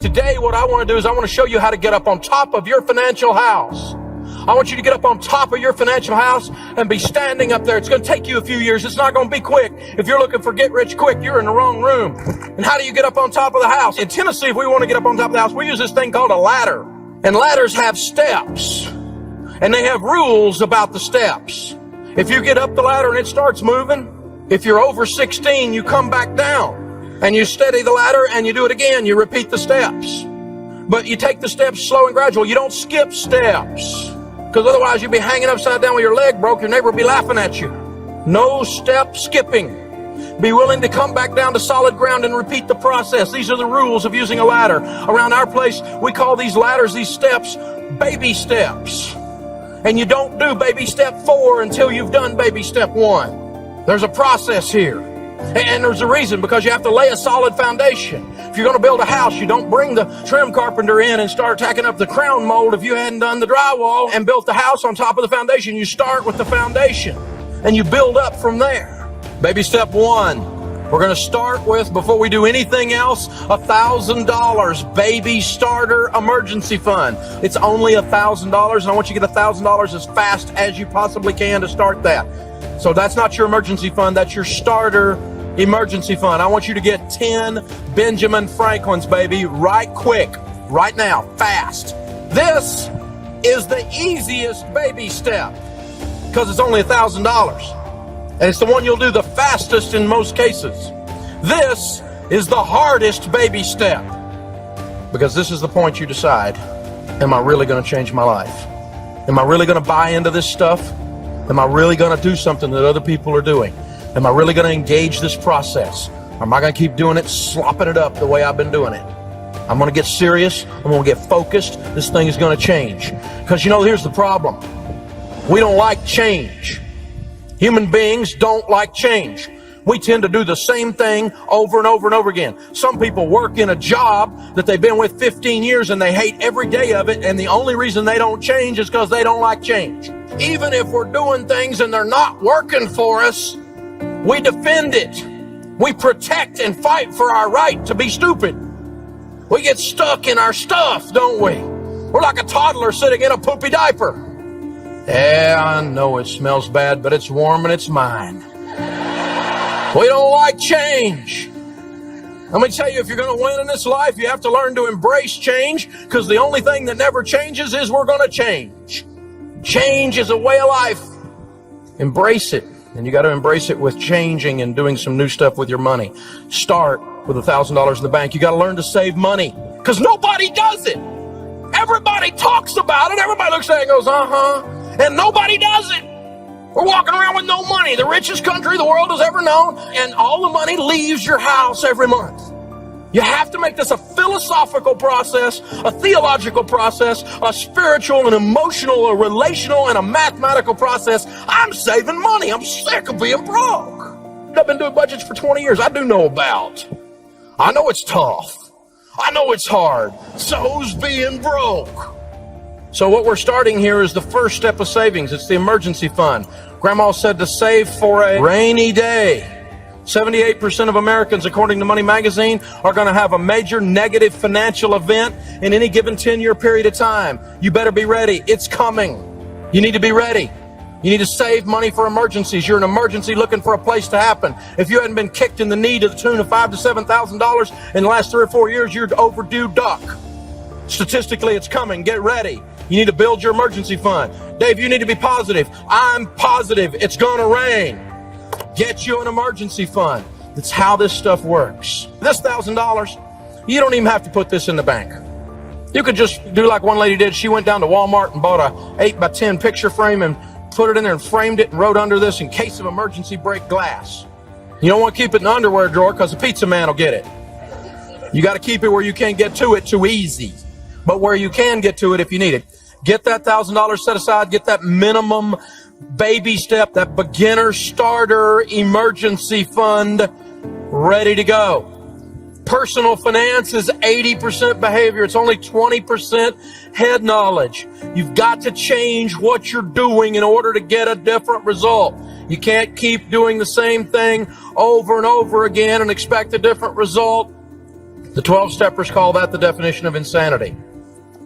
Today, what I want to do is I want to show you how to get up on top of your financial house. I want you to get up on top of your financial house and be standing up there. It's going to take you a few years. It's not going to be quick. If you're looking for get rich quick, you're in the wrong room. And how do you get up on top of the house? In Tennessee, if we want to get up on top of the house, we use this thing called a ladder. And ladders have steps. And they have rules about the steps. If you get up the ladder and it starts moving, if you're over 16, you come back down. And you steady the ladder and you do it again. You repeat the steps. But you take the steps slow and gradual. You don't skip steps. Because otherwise you'd be hanging upside down with your leg broke. Your neighbor would be laughing at you. No step skipping. Be willing to come back down to solid ground and repeat the process. These are the rules of using a ladder. Around our place, we call these ladders, these steps, baby steps. And you don't do baby step 4 until you've done baby step 1. There's a process here. And there's a reason, because you have to lay a solid foundation. If you're going to build a house, you don't bring the trim carpenter in and start tacking up the crown mold if you hadn't done the drywall and built the house on top of the foundation. You start with the foundation and you build up from there. Baby step 1, we're going to start with, before we do anything else, $1,000 baby starter emergency fund. It's only $1,000, and I want you to get $1,000 as fast as you possibly can to start that. So that's not your emergency fund, that's your starter emergency fund. I want you to get 10 Benjamin Franklins, baby, right quick, right now, fast. This is the easiest baby step because it's only $1,000. And it's the one you'll do the fastest in most cases. This is the hardest baby step because this is the point you decide, am I really going to change my life? Am I really going to buy into this stuff? Am I really going to do something that other people are doing? Am I really going to engage this process? Or am I going to keep doing it, slopping it up the way I've been doing it? I'm going to get serious. I'm going to get focused. This thing is going to change. Because, here's the problem. We don't like change. Human beings don't like change. We tend to do the same thing over and over and over again. Some people work in a job that they've been with 15 years and they hate every day of it, and the only reason they don't change is because they don't like change. Even if we're doing things and they're not working for us, we defend it. We protect and fight for our right to be stupid. We get stuck in our stuff, don't we? We're like a toddler sitting in a poopy diaper. Yeah, I know it smells bad, but it's warm and it's mine. We don't like change. Let me tell you, if you're going to win in this life, you have to learn to embrace change, because the only thing that never changes is we're going to change. Change is a way of life. Embrace it. And you got to embrace it with changing and doing some new stuff with your money. Start with $1,000 in the bank. You got to learn to save money, because nobody does it. Everybody talks about it. Everybody looks at it and goes, and nobody does it. We're walking around with no money, the richest country the world has ever known, and all the money leaves your house every month. You have to make this a philosophical process, a theological process, a spiritual and emotional, a relational and a mathematical process. I'm saving money. I'm sick of being broke. I've been doing budgets for 20 years. I do know about. I know it's tough. I know it's hard. So's being broke. So what we're starting here is the first step of savings. It's the emergency fund. Grandma said to save for a rainy day. 78% of Americans, according to Money Magazine, are going to have a major negative financial event in any given 10-year period of time. You better be ready. It's coming. You need to be ready. You need to save money for emergencies. You're an emergency looking for a place to happen. If you hadn't been kicked in the knee to the tune of $5,000 to $7,000 in the last 3 or 4 years, you're overdue duck. Statistically, it's coming. Get ready. You need to build your emergency fund. Dave, you need to be positive. I'm positive. It's going to rain. Get you an emergency fund. That's how this stuff works. This $1,000, you don't even have to put this in the bank. You could just do like one lady did. She went down to Walmart and bought a 8x10 picture frame and put it in there and framed it and wrote under this, in case of emergency, break glass. You don't want to keep it in the underwear drawer because the pizza man will get it. You got to keep it where you can't get to it too easy, but where you can get to it if you need it. Get that $1,000 set aside. Get that minimum baby step, that beginner starter emergency fund ready to go. Personal finance is 80% behavior. It's only 20% head knowledge. You've got to change what you're doing in order to get a different result. You can't keep doing the same thing over and over again and expect a different result. The 12-steppers call that the definition of insanity.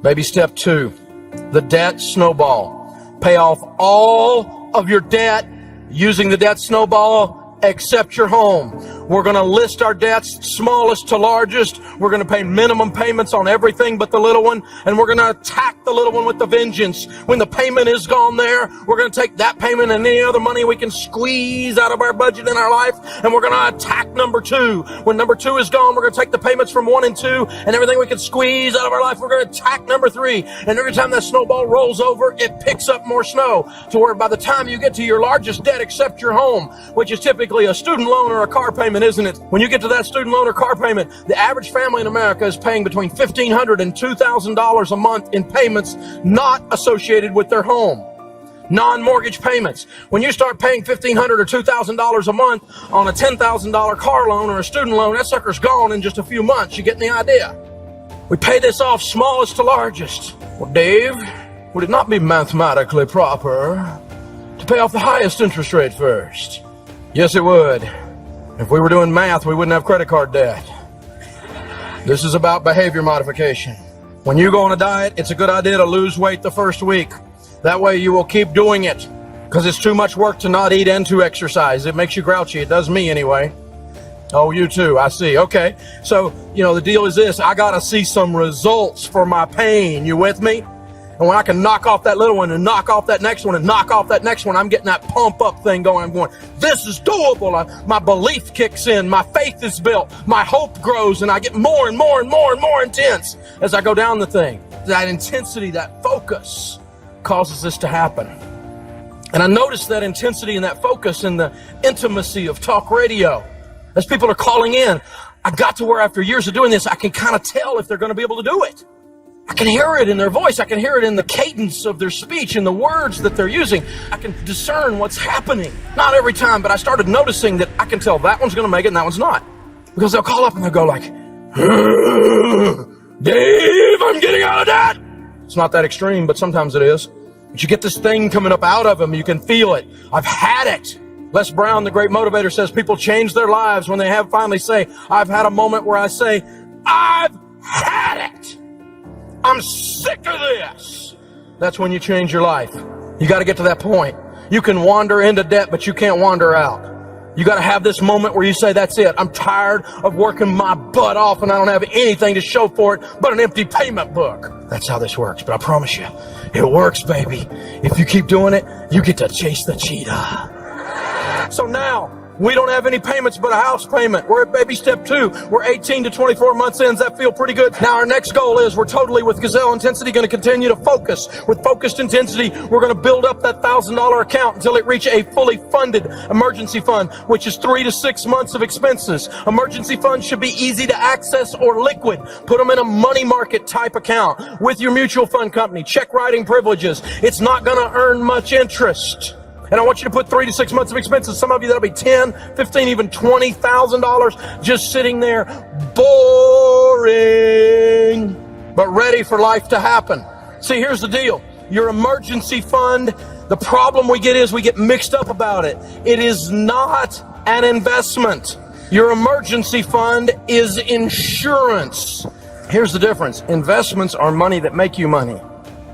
Baby step 2, the debt snowball. Pay off all of your debt using the debt snowball except your home. We're going to list our debts smallest to largest. We're going to pay minimum payments on everything but the little one, and we're going to attack the little one with the vengeance. When the payment is gone there, we're going to take that payment and any other money we can squeeze out of our budget in our life, and we're going to attack number 2. When number 2 is gone, we're going to take the payments from 1 and 2 and everything we can squeeze out of our life, we're going to attack number 3. And every time that snowball rolls over, it picks up more snow to where by the time you get to your largest debt except your home, which is typically a student loan or a car payment, isn't it? When you get to that student loan or car payment, the average family in America is paying between $1,500 and $2,000 a month in payments not associated with their home. Non-mortgage payments. When you start paying $1,500 or $2,000 a month on a $10,000 car loan or a student loan, that sucker's gone in just a few months. You getting the idea? We pay this off smallest to largest. Well, Dave, would it not be mathematically proper to pay off the highest interest rate first? Yes, it would. If we were doing math, we wouldn't have credit card debt. This is about behavior modification. When you go on a diet, it's a good idea to lose weight the first week. That way you will keep doing it, because it's too much work to not eat and to exercise. It makes you grouchy. It does me anyway. Oh, you too. I see. Okay. So, the deal is this. I got to see some results for my pain. You with me? And when I can knock off that little one and knock off that next one and knock off that next one, I'm getting that pump up thing going. I'm going, this is doable. My belief kicks in. My faith is built. My hope grows, and I get more and more and more and more intense as I go down the thing. That intensity, that focus causes this to happen. And I noticed that intensity and that focus in the intimacy of talk radio. As people are calling in, I got to where after years of doing this, I can kind of tell if they're going to be able to do it. I can hear it in their voice. I can hear it in the cadence of their speech, in the words that they're using. I can discern what's happening. Not every time, but I started noticing that I can tell that one's going to make it and that one's not. Because they'll call up and they'll go like, Dave, I'm getting out of debt. It's not that extreme, but sometimes it is. But you get this thing coming up out of them. You can feel it. I've had it. Les Brown, the great motivator, says people change their lives when they have finally say, I've had a moment where I say, I've had it. I'm sick of this. That's when you change your life. You got to get to that point. You can wander into debt, but you can't wander out. You got to have this moment where you say, that's it. I'm tired of working my butt off and I don't have anything to show for it but an empty payment book. That's how this works. But I promise you, it works, baby. If you keep doing it, you get to chase the cheetah. So now, we don't have any payments but a house payment. We're at baby step 2. We're 18 to 24 months in. Does that feel pretty good? Now our next goal is we're totally with Gazelle Intensity going to continue to focus. With focused intensity, we're going to build up that $1,000 account until it reaches a fully funded emergency fund, which is 3 to 6 months of expenses. Emergency funds should be easy to access or liquid. Put them in a money market type account with your mutual fund company. Check writing privileges. It's not going to earn much interest. And I want you to put 3 to 6 months of expenses. Some of you, that'll be $10,000, $15,000, even $20,000 just sitting there, boring, but ready for life to happen. See, here's the deal. Your emergency fund, the problem we get is we get mixed up about it. It is not an investment. Your emergency fund is insurance. Here's the difference. Investments are money that make you money.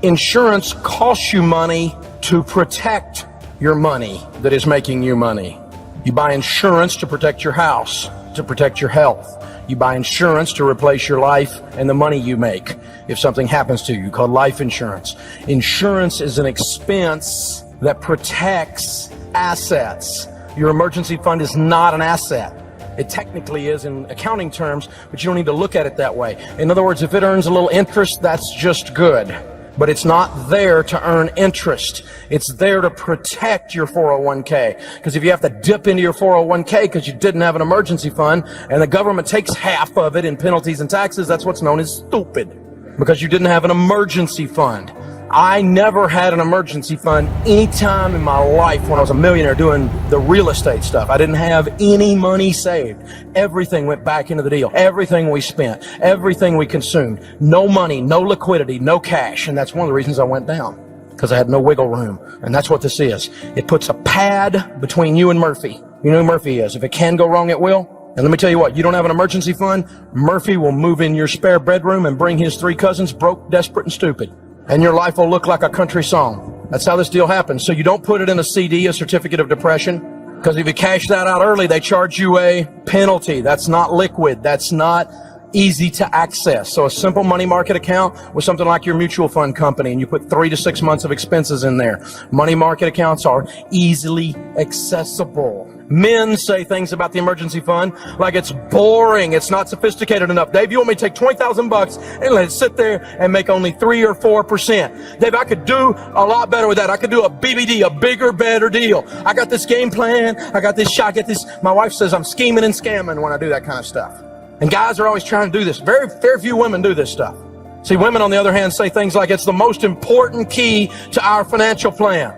Insurance costs you money to protect your money that is making you money. You buy insurance to protect your house, to protect your health. You buy insurance to replace your life and the money you make if something happens to you, called life insurance. Insurance is an expense that protects assets. Your emergency fund is not an asset. It technically is in accounting terms, but you don't need to look at it that way. In other words, if it earns a little interest, that's just good. But it's not there to earn interest. It's there to protect your 401k. Because if you have to dip into your 401k because you didn't have an emergency fund and the government takes half of it in penalties and taxes, that's what's known as stupid. Because you didn't have an emergency fund. I never had an emergency fund any time in my life when I was a millionaire doing the real estate stuff. I didn't have any money saved. Everything went back into the deal. Everything we spent, everything we consumed. No money, no liquidity, no cash. And that's one of the reasons I went down, because I had no wiggle room. And that's what this is. It puts a pad between you and Murphy. You know who Murphy is. If it can go wrong, it will. And let me tell you what, you don't have an emergency fund, Murphy will move in your spare bedroom and bring his 3 cousins, broke, desperate, and stupid. And your life will look like a country song. That's how this deal happens. So you don't put it in a CD, a certificate of depression, because if you cash that out early, they charge you a penalty. That's not liquid. That's not easy to access. So a simple money market account with something like your mutual fund company, and you put 3 to 6 months of expenses in there. Money market accounts are easily accessible. Men say things about the emergency fund like it's boring, it's not sophisticated enough. Dave, you want me to take $20,000 and let it sit there and make only 3 or 4%? Dave, I could do a lot better with that. I could do a BBD, a bigger, better deal. I got this game plan. I got this shot. I get this. My wife says I'm scheming and scamming when I do that kind of stuff. And guys are always trying to do this. Very few women do this stuff. See, women, on the other hand, say things like it's the most important key to our financial plan.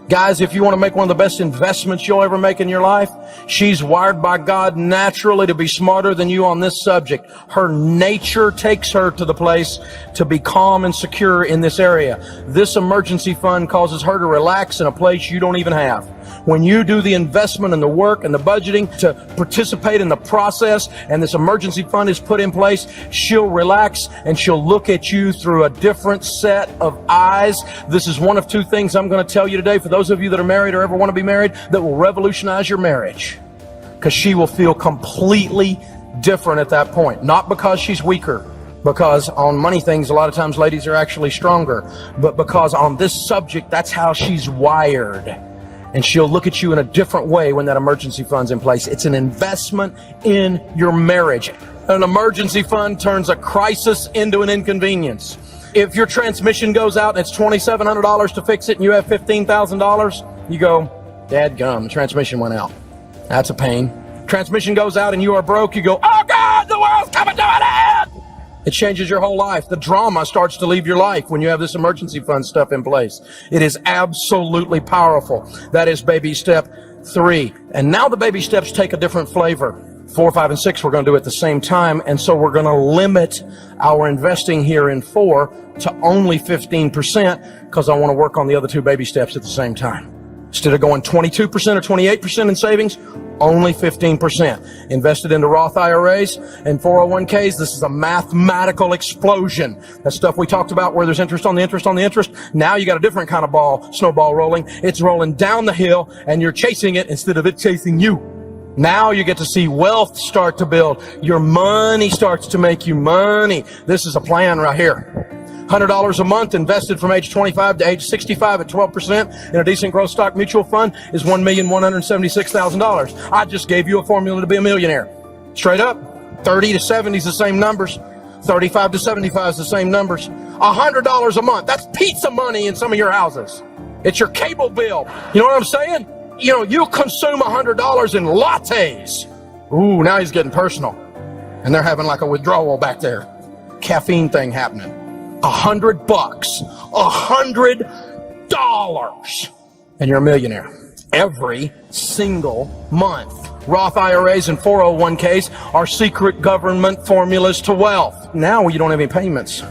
Guys, if you want to make one of the best investments you'll ever make in your life, she's wired by God naturally to be smarter than you on this subject. Her nature takes her to the place to be calm and secure in this area. This emergency fund causes her to relax in a place you don't even have. When you do the investment and the work and the budgeting to participate in the process, and this emergency fund is put in place, she'll relax and she'll look at you through a different set of eyes. This is one of 2 things I'm going to tell you today, for those of you that are married or ever want to be married, that will revolutionize your marriage. Because she will feel completely different at that point. Not because she's weaker, because on money things, a lot of times ladies are actually stronger, but because on this subject, that's how she's wired. And she'll look at you in a different way when that emergency fund's in place. It's an investment in your marriage. An emergency fund turns a crisis into an inconvenience. If your transmission goes out and it's $2,700 to fix it and you have $15,000, you go, dadgum, the transmission went out. That's a pain. Transmission goes out and you are broke, you go, oh God, the world's coming to an end! It changes your whole life. The drama starts to leave your life when you have this emergency fund stuff in place. It is absolutely powerful. That is baby step 3. And now the baby steps take a different flavor. 4, 5, and 6 we're going to do at the same time. And so we're going to limit our investing here in 4 to only 15% because I want to work on the other 2 baby steps at the same time. Instead of going 22% or 28% in savings, only 15%. Invested into Roth IRAs and 401ks, this is a mathematical explosion. That stuff we talked about where there's interest on the interest on the interest. Now you got a different kind of snowball rolling. It's rolling down the hill and you're chasing it instead of it chasing you. Now you get to see wealth start to build. Your money starts to make you money. This is a plan right here. $100 a month invested from age 25 to age 65 at 12% in a decent growth stock mutual fund is $1,176,000. I just gave you a formula to be a millionaire. Straight up. 30 to 70 is the same numbers. 35 to 75 is the same numbers. $100 a month. That's pizza money in some of your houses. It's your cable bill. You know what I'm saying? You know, you consume $100 in lattes. Ooh, now he's getting personal. And they're having like a withdrawal back there. Caffeine thing happening. $100, $100, and you're a millionaire every single month. Roth IRAs and 401ks are secret government formulas to wealth. Now you don't have any payments,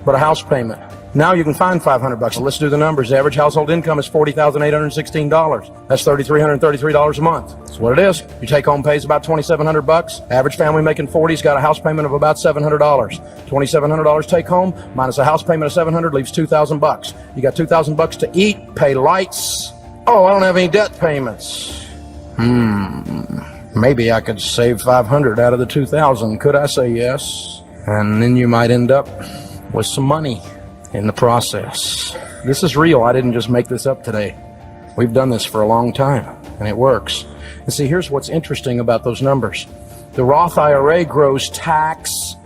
but a house payment. Now you can find $500. Let's do the numbers. The average household income is $40,816. That's $3,333 a month. That's what it is. Your take-home pay is about $2,700. Average family making 40's got a house payment of about $700. $2,700 take-home minus a house payment of $700 leaves $2,000. You got $2,000 to eat, pay lights. Oh, I don't have any debt payments. Maybe I could save $500 out of the $2,000. Could I say yes? And then you might end up with some money in the process. This is real. I didn't just make this up today. We've done this for a long time, and it works. And see, here's what's interesting about those numbers. The Roth IRA grows tax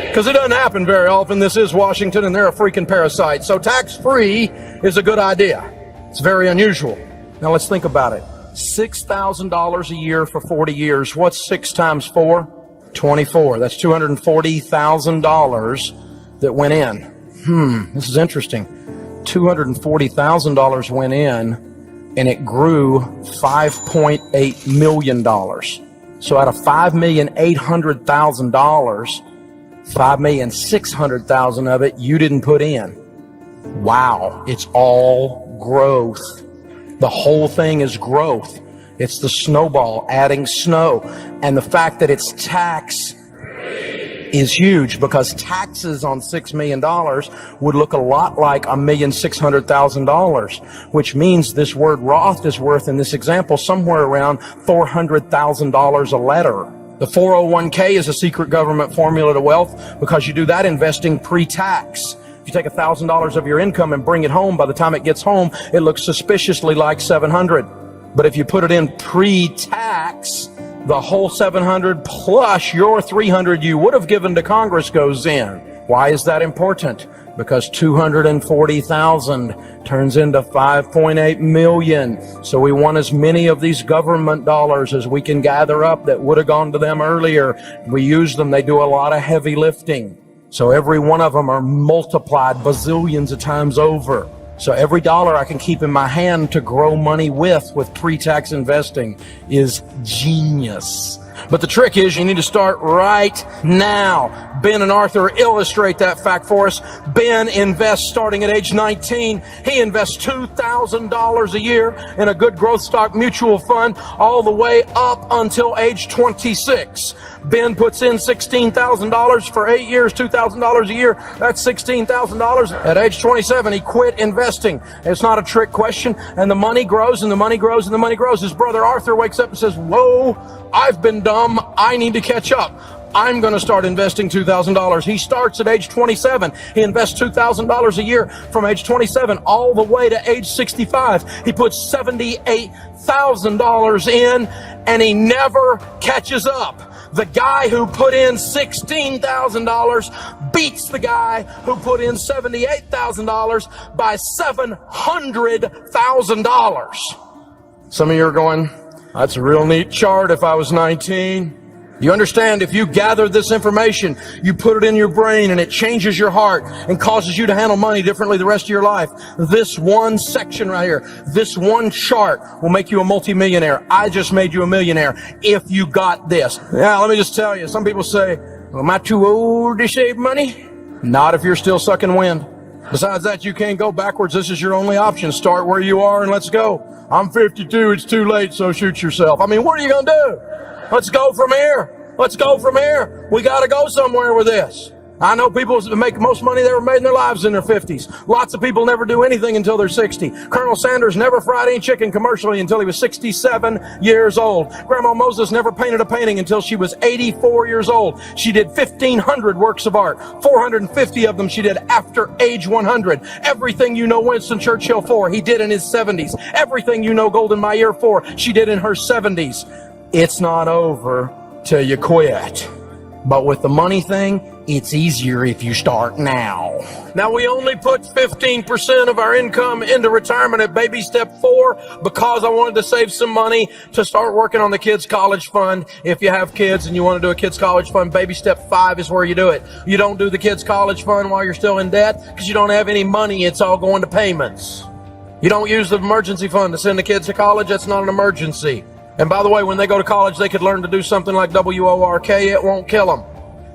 because it doesn't happen very often. This is Washington, and they're a freaking parasite. So tax-free is a good idea. It's very unusual. Now let's think about it. $6,000 a year for 40 years. What's 6 times 4? 24. That's $240,000 that went in. This is interesting. $240,000 went in, and it grew $5.8 million. So out of $5,800,000, $5,600,000 of it you didn't put in. Wow, it's all growth. The whole thing is growth. It's the snowball adding snow. And the fact that it's tax is huge, because taxes on $6 million would look a lot like $1,600,000, which means this word Roth is worth, in this example, somewhere around $400,000 a letter. The 401k is a secret government formula to wealth, because you do that investing pre-tax. If you take $1,000 of your income and bring it home, by the time it gets home, it looks suspiciously like $700. But if you put it in pre-tax, the whole $700 plus your $300 you would have given to Congress goes in. Why is that important? Because $240,000 turns into $5.8 million. So we want as many of these government dollars as we can gather up that would have gone to them earlier. We use them. They do a lot of heavy lifting. So every one of them are multiplied bazillions of times over. So every dollar I can keep in my hand to grow money with pre-tax investing is genius. But the trick is you need to start right now. Ben and Arthur illustrate that fact for us. Ben invests starting at age 19. He invests $2,000 a year in a good growth stock mutual fund all the way up until age 26. Ben puts in $16,000 for 8 years, $2,000 a year. That's $16,000. At age 27, he quit investing. It's not a trick question. And the money grows and the money grows and the money grows. His brother Arthur wakes up and says, whoa, I've been dumb. I need to catch up. I'm going to start investing $2,000. He starts at age 27. He invests $2,000 a year from age 27 all the way to age 65. He puts $78,000 in, and he never catches up. The guy who put in $16,000 beats the guy who put in $78,000 by $700,000. Some of you are going, that's a real neat chart if I was 19. You understand, if you gather this information, you put it in your brain and it changes your heart and causes you to handle money differently the rest of your life. This one section right here, this one chart will make you a multimillionaire. I just made you a millionaire if you got this. Now, let me just tell you, some people say, well, am I too old to save money? Not if you're still sucking wind. Besides that, you can't go backwards. This is your only option. Start where you are and let's go. I'm 52. It's too late, so shoot yourself. I mean, what are you going to do? Let's go from here. Let's go from here. We got to go somewhere with this. I know people make the most money they ever made in their lives in their 50s. Lots of people never do anything until they're 60. Colonel Sanders never fried any chicken commercially until he was 67 years old. Grandma Moses never painted a painting until she was 84 years old. She did 1,500 works of art. 450 of them she did after age 100. Everything you know Winston Churchill for, he did in his 70s. Everything you know Golda Meir for, she did in her 70s. It's not over till you quit. But with the money thing, it's easier if you start now. Now, we only put 15% of our income into retirement at baby step 4 because I wanted to save some money to start working on the kids' college fund. If you have kids and you want to do a kids' college fund, baby step 5 is where you do it. You don't do the kids' college fund while you're still in debt because you don't have any money. It's all going to payments. You don't use the emergency fund to send the kids to college. That's not an emergency. And by the way, when they go to college, they could learn to do something like WORK. It won't kill them.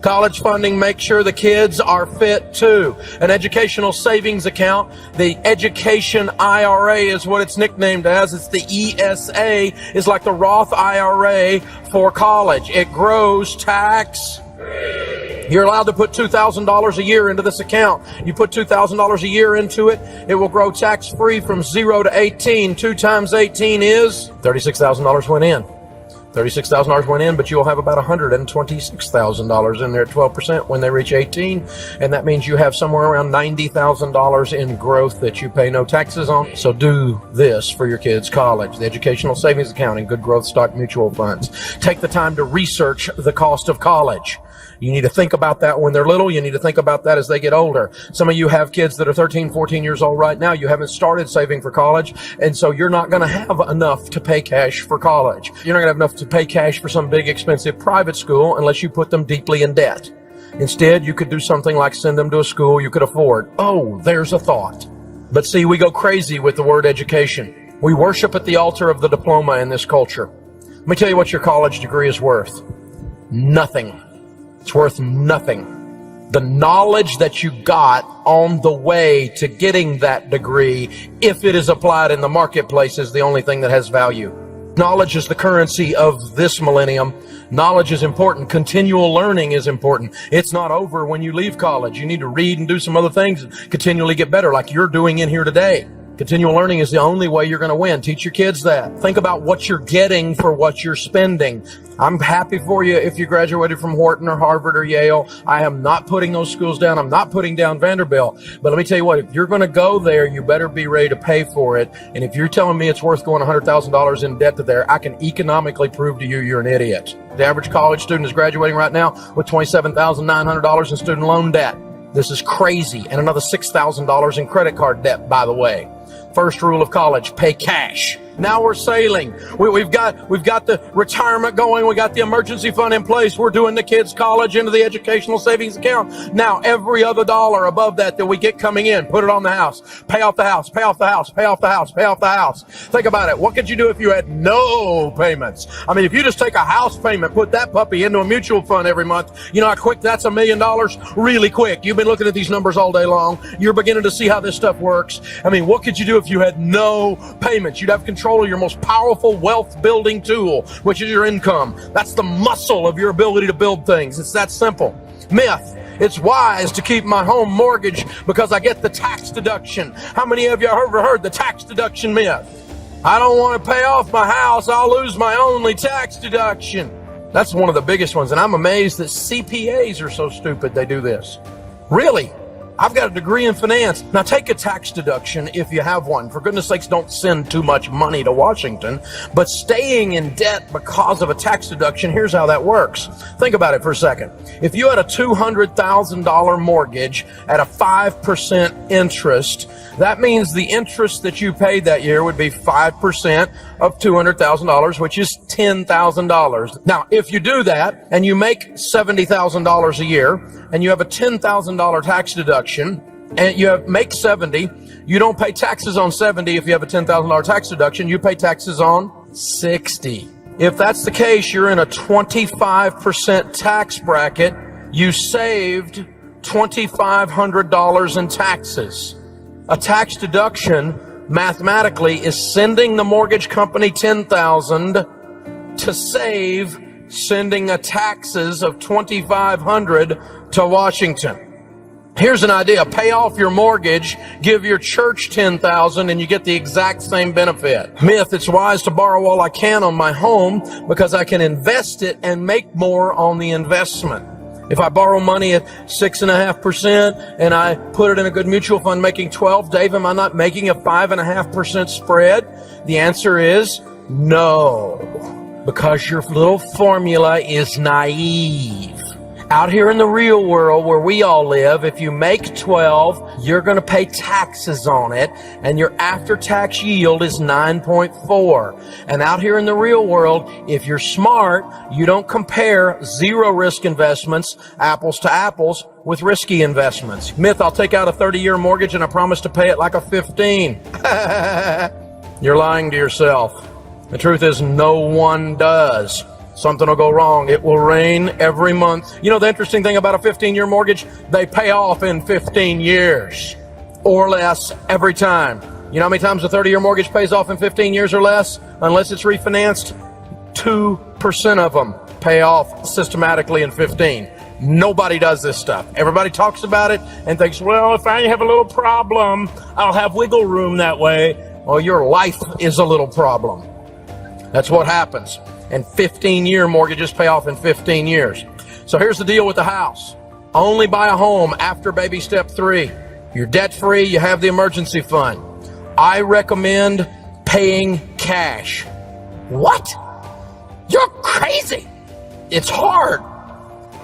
College funding makes sure the kids are fit too. An educational savings account, the education IRA is what it's nicknamed as. It's the ESA, is like the Roth IRA for college. It grows tax. You're allowed to put $2,000 a year into this account. You put $2,000 a year into it, it will grow tax-free from 0 to 18. 2 times 18 is $36,000 went in. $36,000 went in, but you'll have about $126,000 in there at 12% when they reach 18. And that means you have somewhere around $90,000 in growth that you pay no taxes on. So do this for your kids' college. The educational savings account and good growth stock mutual funds. Take the time to research the cost of college. You need to think about that when they're little. You need to think about that as they get older. Some of you have kids that are 13, 14 years old right now. You haven't started saving for college, and so you're not going to have enough to pay cash for college. You're not going to have enough to pay cash for some big, expensive private school unless you put them deeply in debt. Instead, you could do something like send them to a school you could afford. Oh, there's a thought. But see, we go crazy with the word education. We worship at the altar of the diploma in this culture. Let me tell you what your college degree is worth. Nothing. It's worth nothing. The knowledge that you got on the way to getting that degree, if it is applied in the marketplace, is the only thing that has value. Knowledge is the currency of this millennium. Knowledge is important. Continual learning is important. It's not over when you leave college. You need to read and do some other things and continually get better like you're doing in here today. Continual learning is the only way you're going to win. Teach your kids that. Think about what you're getting for what you're spending. I'm happy for you if you graduated from Wharton or Harvard or Yale. I am not putting those schools down. I'm not putting down Vanderbilt. But let me tell you what, if you're going to go there, you better be ready to pay for it. And if you're telling me it's worth going $100,000 in debt to there, I can economically prove to you you're an idiot. The average college student is graduating right now with $27,900 in student loan debt. This is crazy. And another $6,000 in credit card debt, by the way. First rule of college, pay cash. Now we're sailing. We've got the retirement going. We got the emergency fund in place. We're doing the kids' college into the educational savings account. Now every other dollar above that we get coming in, put it on the house. Pay off the house, pay off the house, pay off the house, pay off the house. Think about it. What could you do if you had no payments? I mean, if you just take a house payment, put that puppy into a mutual fund every month, you know how quick that's $1 million? Really quick. You've been looking at these numbers all day long. You're beginning to see how this stuff works. I mean, what could you do if you had no payments? You'd have control of your most powerful wealth building tool, which is your income. That's the muscle of your ability to build things. It's that simple. Myth. It's wise to keep my home mortgage because I get the tax deduction. How many of you have ever heard the tax deduction myth? I don't want to pay off my house. I'll lose my only tax deduction. That's one of the biggest ones. And I'm amazed that CPAs are so stupid they do this. Really? I've got a degree in finance. Now take a tax deduction if you have one. For goodness sakes, don't send too much money to Washington. But staying in debt because of a tax deduction, here's how that works. Think about it for a second. If you had a $200,000 mortgage at a 5% interest, that means the interest that you paid that year would be 5% of $200,000, which is $10,000. Now, if you do that and you make $70,000 a year and you have a $10,000 tax deduction and you make 70, you don't pay taxes on 70 if you have a $10,000 tax deduction, you pay taxes on 60. If that's the case, you're in a 25% tax bracket. You saved $2,500 in taxes. A tax deduction mathematically is sending the mortgage company $10,000 to save sending a taxes of $2,500 to Washington. Here's an idea. Pay off your mortgage, give your church $10,000, and you get the exact same benefit. Myth, it's wise to borrow all I can on my home because I can invest it and make more on the investment. If I borrow money at 6.5% and I put it in a good mutual fund making 12, Dave, am I not making a 5.5% spread? The answer is no, because your little formula is naive. Out here in the real world where we all live, if you make 12, you're going to pay taxes on it, and your after-tax yield is 9.4. And out here in the real world, if you're smart, you don't compare zero-risk investments, apples to apples, with risky investments. Myth, I'll take out a 30-year mortgage and I promise to pay it like a 15. You're lying to yourself. The truth is no one does. Something will go wrong. It will rain every month. You know the interesting thing about a 15-year mortgage? They pay off in 15 years or less every time. You know how many times a 30-year mortgage pays off in 15 years or less? Unless it's refinanced, 2% of them pay off systematically in 15. Nobody does this stuff. Everybody talks about it and thinks, well, if I have a little problem, I'll have wiggle room that way. Well, your life is a little problem. That's what happens. And 15-year mortgages pay off in 15 years. So here's the deal with the house. Only buy a home after baby step 3. You're debt-free, you have the emergency fund. I recommend paying cash. What? You're crazy. It's hard.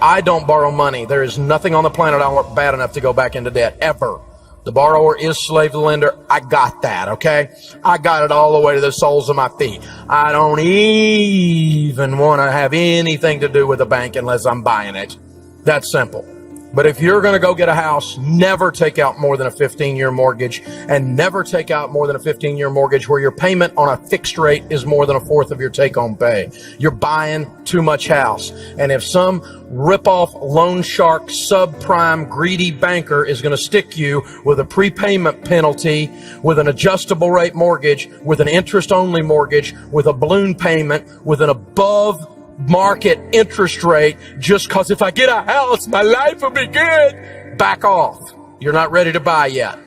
I don't borrow money. There is nothing on the planet I want bad enough to go back into debt, ever. The borrower is slave to the lender. I got that, okay? I got it all the way to the soles of my feet. I don't even want to have anything to do with the bank unless I'm buying it. That's simple. But if you're going to go get a house, never take out more than a 15-year mortgage, and never take out more than a 15-year mortgage where your payment on a fixed rate is more than a fourth of your take-home pay. You're buying too much house. And if some rip-off loan shark, subprime, greedy banker is going to stick you with a prepayment penalty, with an adjustable rate mortgage, with an interest-only mortgage, with a balloon payment, with an above market interest rate, just because if I get a house, my life will be good, back off. You're not ready to buy yet.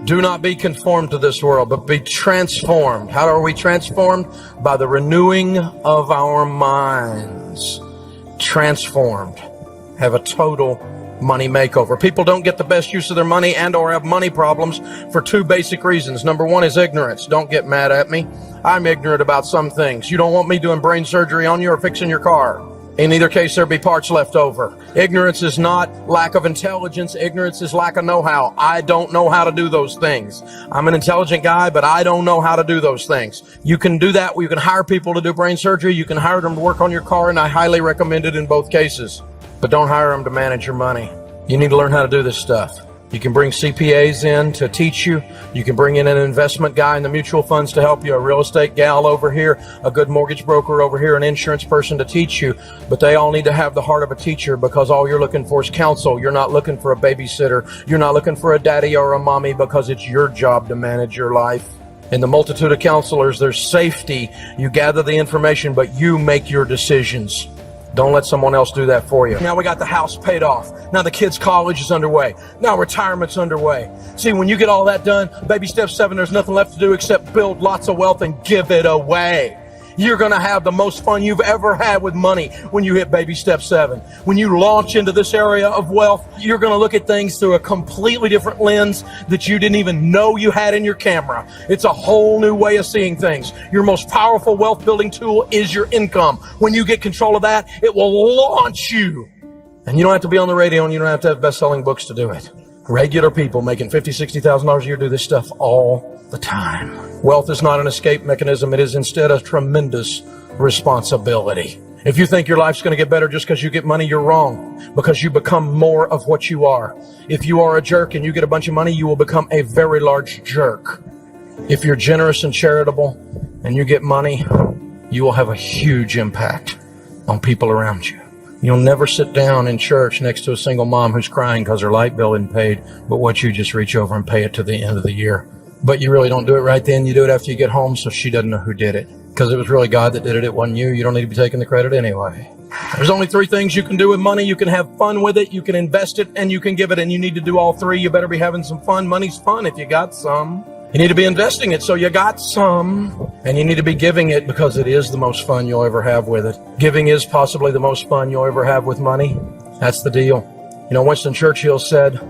Do not be conformed to this world, but be transformed. How are we transformed? By the renewing of our minds. Transformed. Have a total money makeover. People don't get the best use of their money and or have money problems for two basic reasons. Number one is ignorance. Don't get mad at me. I'm ignorant about some things. You don't want me doing brain surgery on you or fixing your car. In either case, there'll be parts left over. Ignorance is not lack of intelligence. Ignorance is lack of know-how. I don't know how to do those things. I'm an intelligent guy, but I don't know how to do those things. You can do that. You can hire people to do brain surgery. You can hire them to work on your car, and I highly recommend it in both cases. But don't hire them to manage your money. You need to learn how to do this stuff. You can bring CPAs in to teach you. You can bring in an investment guy in the mutual funds to help you, a real estate gal over here, a good mortgage broker over here, an insurance person to teach you. But they all need to have the heart of a teacher, because all you're looking for is counsel. You're not looking for a babysitter. You're not looking for a daddy or a mommy, because it's your job to manage your life. In the multitude of counselors, there's safety. You gather the information, but you make your decisions. Don't let someone else do that for you. Now we got the house paid off. Now the kids' college is underway. Now retirement's underway. See, when you get all that done, baby step 7, there's nothing left to do except build lots of wealth and give it away. You're going to have the most fun you've ever had with money when you hit baby step 7. When you launch into this area of wealth, you're going to look at things through a completely different lens that you didn't even know you had in your camera. It's a whole new way of seeing things. Your most powerful wealth building tool is your income. When you get control of that, it will launch you. And you don't have to be on the radio, and you don't have to have best-selling books to do it. Regular people making $50,000, $60,000 a year do this stuff all the time. Wealth is not an escape mechanism. It is instead a tremendous responsibility. If you think your life's going to get better just because you get money, you're wrong, because you become more of what you are. If you are a jerk and you get a bunch of money, you will become a very large jerk. If you're generous and charitable and you get money, you will have a huge impact on people around you. You'll never sit down in church next to a single mom who's crying because her light bill isn't paid, but what you just reach over and pay it to the end of the year. But you really don't do it right then. You do it after you get home, so she doesn't know who did it. Because it was really God that did it. It wasn't you. You don't need to be taking the credit anyway. There's only 3 things you can do with money. You can have fun with it, you can invest it, and you can give it. And you need to do all 3. You better be having some fun. Money's fun if you got some. You need to be investing it so you got some. And you need to be giving it because it is the most fun you'll ever have with it. Giving is possibly the most fun you'll ever have with money. That's the deal. You know, Winston Churchill said,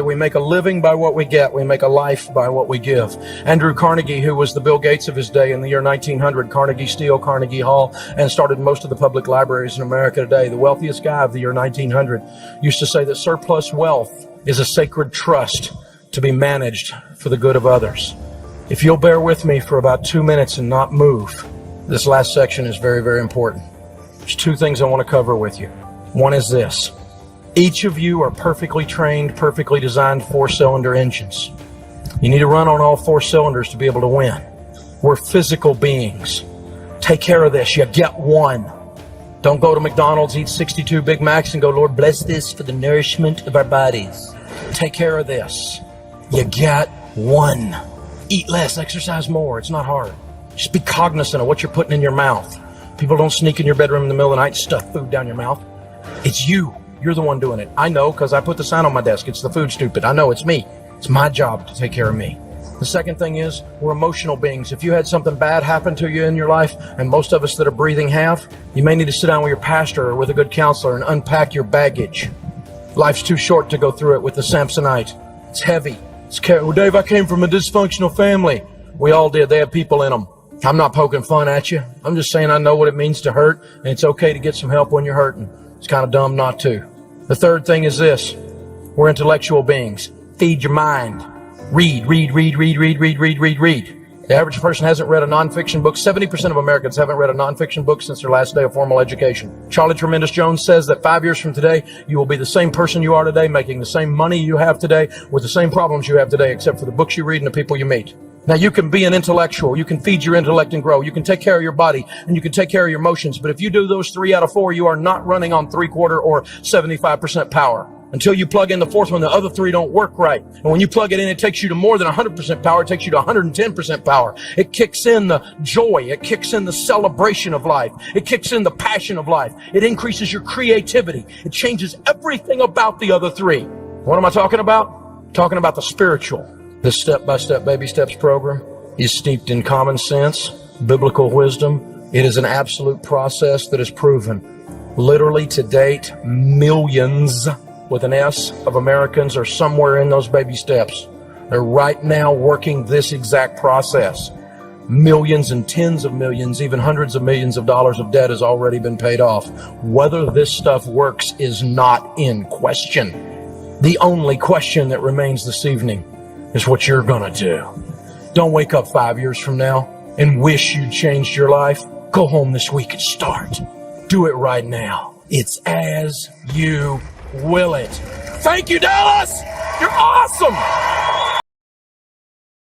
we make a living by what we get. We make a life by what we give. Andrew Carnegie, who was the Bill Gates of his day in the year 1900, Carnegie Steel, Carnegie Hall, and started most of the public libraries in America today, the wealthiest guy of the year 1900, used to say that surplus wealth is a sacred trust to be managed for the good of others. If you'll bear with me for about 2 minutes and not move, this last section is very, very important. There's 2 things I want to cover with you. One is this. Each of you are perfectly trained, perfectly designed 4-cylinder engines. You need to run on all 4 cylinders to be able to win. We're physical beings. Take care of this. You get one. Don't go to McDonald's, eat 62 Big Macs, and go, Lord, bless this for the nourishment of our bodies. Take care of this. You get one. Eat less, exercise more. It's not hard. Just be cognizant of what you're putting in your mouth. People don't sneak in your bedroom in the middle of the night and stuff food down your mouth. It's you. You're the one doing it. I know, because I put the sign on my desk. It's the food stupid. I know, it's me. It's my job to take care of me. The second thing is, we're emotional beings. If you had something bad happen to you in your life, and most of us that are breathing have, you may need to sit down with your pastor or with a good counselor and unpack your baggage. Life's too short to go through it with the Samsonite. It's heavy. Well, Dave, I came from a dysfunctional family. We all did. They have people in them. I'm not poking fun at you. I'm just saying I know what it means to hurt, and it's okay to get some help when you're hurting. It's kind of dumb not to. The third thing is this. We're intellectual beings. Feed your mind. Read. The average person hasn't read a nonfiction book. 70% of Americans haven't read a nonfiction book since their last day of formal education. Charlie Tremendous Jones says that 5 years from today, you will be the same person you are today, making the same money you have today, with the same problems you have today, except for the books you read and the people you meet. Now, you can be an intellectual, you can feed your intellect and grow, you can take care of your body, and you can take care of your emotions, but if you do those 3 out of 4, you are not running on 3/4 or 75% power. Until you plug in the 4th one, the other 3 don't work right. And when you plug it in, it takes you to more than 100% power. It takes you to 110% power. It kicks in the joy. It kicks in the celebration of life. It kicks in the passion of life. It increases your creativity. It changes everything about the other 3. What am I talking about? Talking about the spiritual. This step-by-step baby steps program is steeped in common sense, biblical wisdom. It is an absolute process that is proven. Literally to date, millions with an S of Americans are somewhere in those baby steps. They're right now working this exact process. Millions and tens of millions, even hundreds of millions of dollars of debt has already been paid off. Whether this stuff works is not in question. The only question that remains this evening is what you're gonna do. Don't wake up 5 years from now and wish you'd changed your life. Go home this week and start. Do it right now. It's as you will it. Thank you, Dallas. You're awesome.